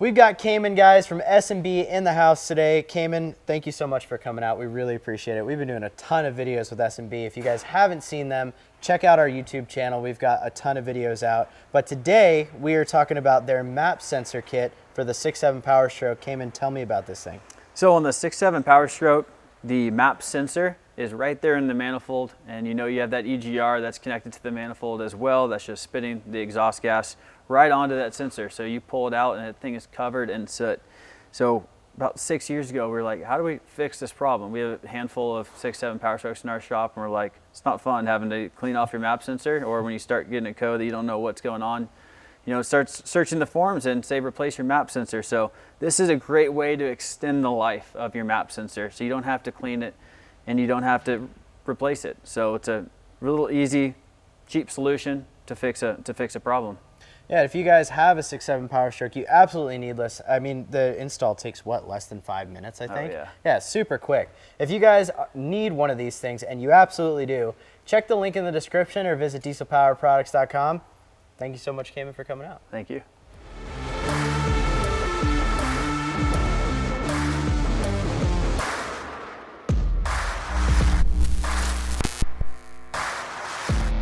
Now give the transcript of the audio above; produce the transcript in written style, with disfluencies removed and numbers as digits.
We've got Cayman guys from S&B in the house today. Cayman, thank you so much for coming out. We really appreciate it. We've been doing a ton of videos with S&B. If you guys haven't seen them, check out our YouTube channel. We've got a ton of videos out. But today we are talking about their map sensor kit for the 6.7 Powerstroke. Cayman, tell me about this thing. So on the 6.7 Powerstroke, the map sensor is right there in the manifold, and you know you have that EGR that's connected to the manifold as well. That's just spitting the exhaust gas right onto that sensor. So you pull it out and that thing is covered in soot. So about 6 years ago, we were like, how do we fix this problem? We have a handful of 6.7 Powerstrokes in our shop, and we're like, it's not fun having to clean off your map sensor, or when you start getting a code that you don't know what's going on, you know, start searching the forums and say replace your map sensor. So this is a great way to extend the life of your map sensor, so you don't have to clean it and you don't have to replace it. So it's a real easy, cheap solution to fix a problem. Yeah, if you guys have a 6.7 Powerstroke, you absolutely need this. I mean, the install takes, what, less than 5 minutes, I think? Oh, yeah. Yeah, super quick. If you guys need one of these things, and you absolutely do, check the link in the description or visit dieselpowerproducts.com. Thank you so much, Cayman, for coming out. Thank you.